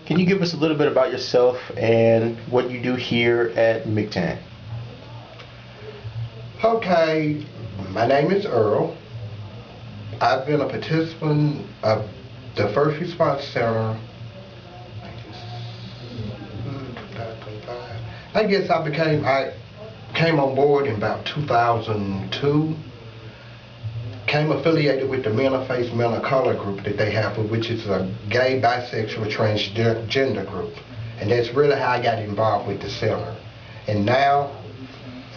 Can you give us a little bit about yourself and what you do here at MICTAN? Okay, my name is Earl. I've been a participant of the First Response Center. I guess I came on board in about 2002. Came affiliated with the Men of Faith, Men of Color group that they have, which is a gay, bisexual, transgender group. And that's really how I got involved with the center. And now,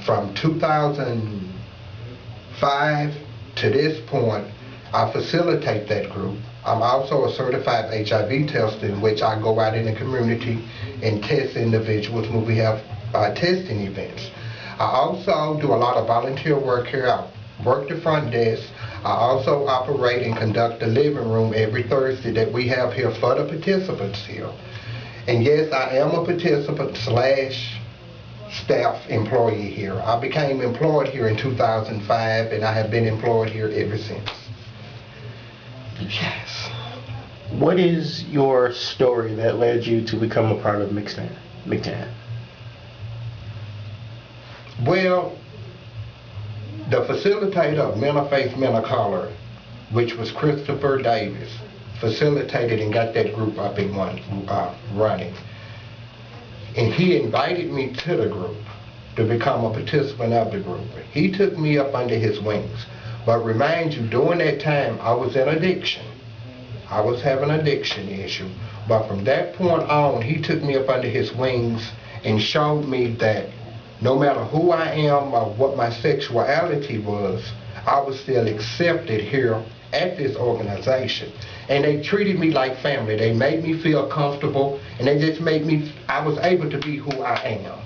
from 2005 to this point, I facilitate that group. I'm also a certified HIV tester, in which I go out in the community and test individuals when we have testing events. I also do a lot of volunteer work here. I work the front desk. I also operate and conduct the living room every Thursday that we have here for the participants here. And yes, I am a participant / staff employee here. I became employed here in 2005, and I have been employed here ever since. Yes. What is your story that led you to become a part of MICTAN? Well, the facilitator of Men of Faith, Men of Color, which was Christopher Davis, facilitated and got that group up and running. And he invited me to the group to become a participant of the group. He took me up under his wings. But remind you, during that time, I was in addiction. I was having an addiction issue. But from that point on, he took me up under his wings and showed me that no matter who I am or what my sexuality was, I was still accepted here at this organization. And they treated me like family. They made me feel comfortable, and they just made me, I was able to be who I am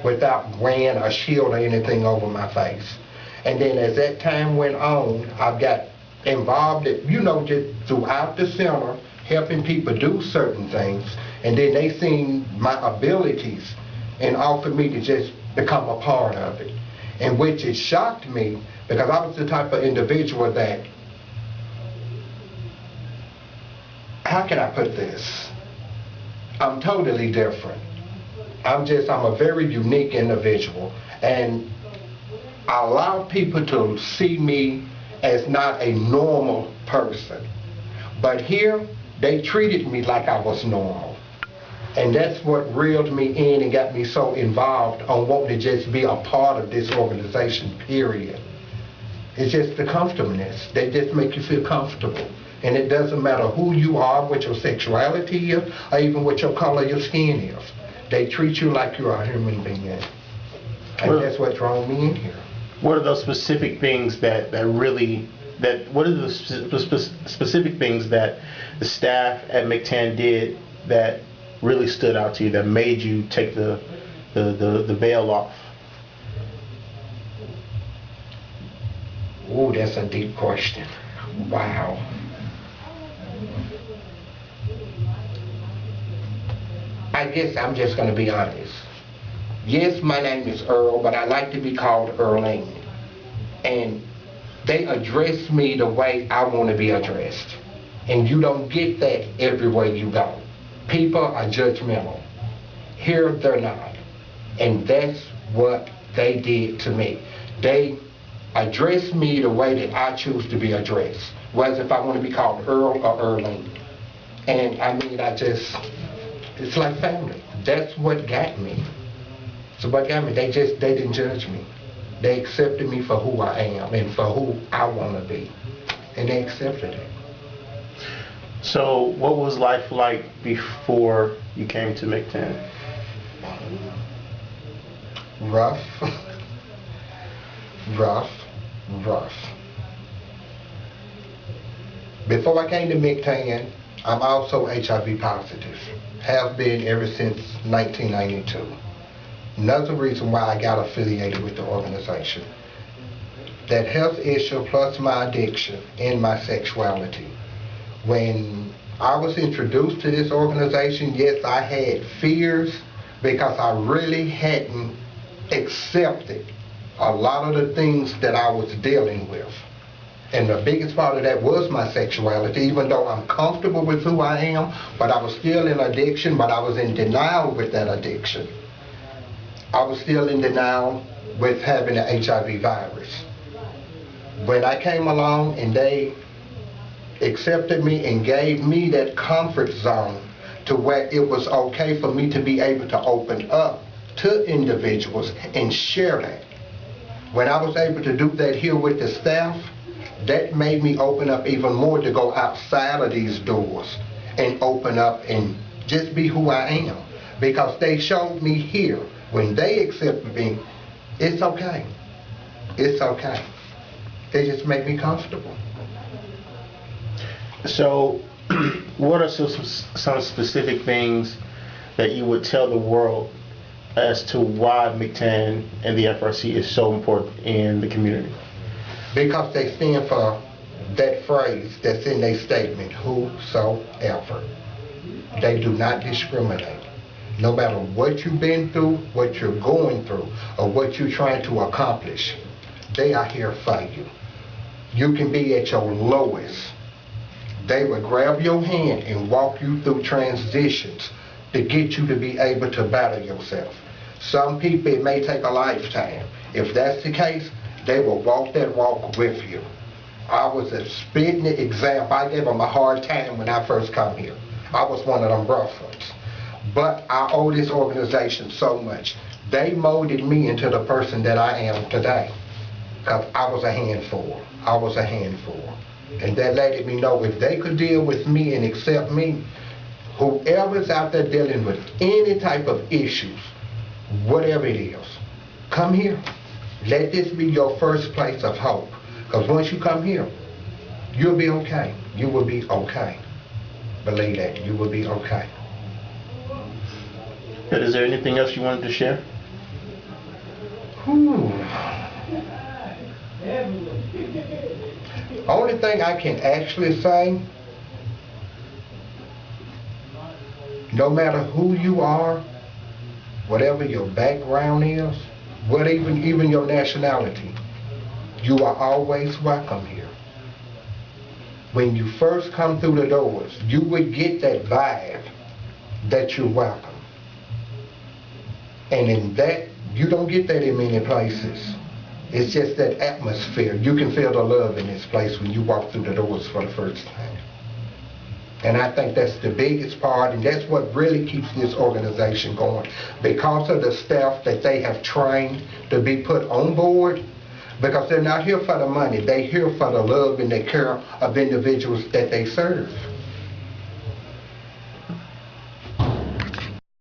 without wearing a shield or anything over my face. And then as that time went on, I got involved, just throughout the center, helping people do certain things. And then they seen my abilities and offered me to just become a part of it. And which it shocked me, because I was the type of individual that, how can I put this? I'm totally different. I'm a very unique individual. And I allow people to see me as not a normal person. But here, they treated me like I was normal. And that's what reeled me in and got me so involved on wanting to just be a part of this organization, period. It's just the comfortableness. They just make you feel comfortable. And it doesn't matter who you are, what your sexuality is, or even what your color of your skin is. They treat you like you're a human being. And that's what drew me in here. What are those specific things what are the specific things that the staff at MICTAN did that really stood out to you, that made you take the veil off? Oh, that's a deep question. Wow. I guess I'm just going to be honest. Yes, my name is Earl, but I like to be called Earling. And they address me the way I want to be addressed. And you don't get that everywhere you go. People are judgmental. Here, they're not. And that's what they did to me. They address me the way that I choose to be addressed. Whether if I want to be called Earl or Earling. And I mean, it's like family. That's what got me. So what got me, they didn't judge me. They accepted me for who I am and for who I want to be. And they accepted it. So what was life like before you came to MICTAN? Rough. Rough. Before I came to MICTAN, I'm also HIV positive. Have been ever since 1992. Another reason why I got affiliated with the organization. That health issue plus my addiction and my sexuality. When I was introduced to this organization, yes, I had fears because I really hadn't accepted a lot of the things that I was dealing with. And the biggest part of that was my sexuality, even though I'm comfortable with who I am, but I was still in addiction, but I was in denial with that addiction. I was still in denial with having the HIV virus. When I came along and they accepted me and gave me that comfort zone to where it was okay for me to be able to open up to individuals and share that. When I was able to do that here with the staff, that made me open up even more to go outside of these doors and open up and just be who I am. Because they showed me here, when they accepted me, it's okay. It's okay. They just make me comfortable. So, what are some specific things that you would tell the world as to why MICTAN and the FRC is so important in the community? Because they stand for that phrase that's in their statement, whosoever. They do not discriminate. No matter what you've been through, what you're going through, or what you're trying to accomplish, they are here for you. You can be at your lowest. They will grab your hand and walk you through transitions to get you to be able to better yourself. Some people, it may take a lifetime. If that's the case, they will walk that walk with you. I was a spitting example. I gave them a hard time when I first come here. I was one of them rough ones. But I owe this organization so much. They molded me into the person that I am today. Because I was a handful. I was a handful. And that let me know if they could deal with me and accept me, whoever's out there dealing with any type of issues, whatever it is, come here. Let this be your first place of hope. Because once you come here, you'll be okay. You will be okay. Believe that. You will be okay. Is there anything else you wanted to share? Only thing I can actually say, no matter who you are, whatever your background is, what even your nationality, you are always welcome here. When you first come through the doors, you would get that vibe that you're welcome. And in that, you don't get that in many places. It's just that atmosphere. You can feel the love in this place when you walk through the doors for the first time. And I think that's the biggest part, and that's what really keeps this organization going. Because of the staff that they have trained to be put on board, because they're not here for the money. They're here for the love and the care of individuals that they serve.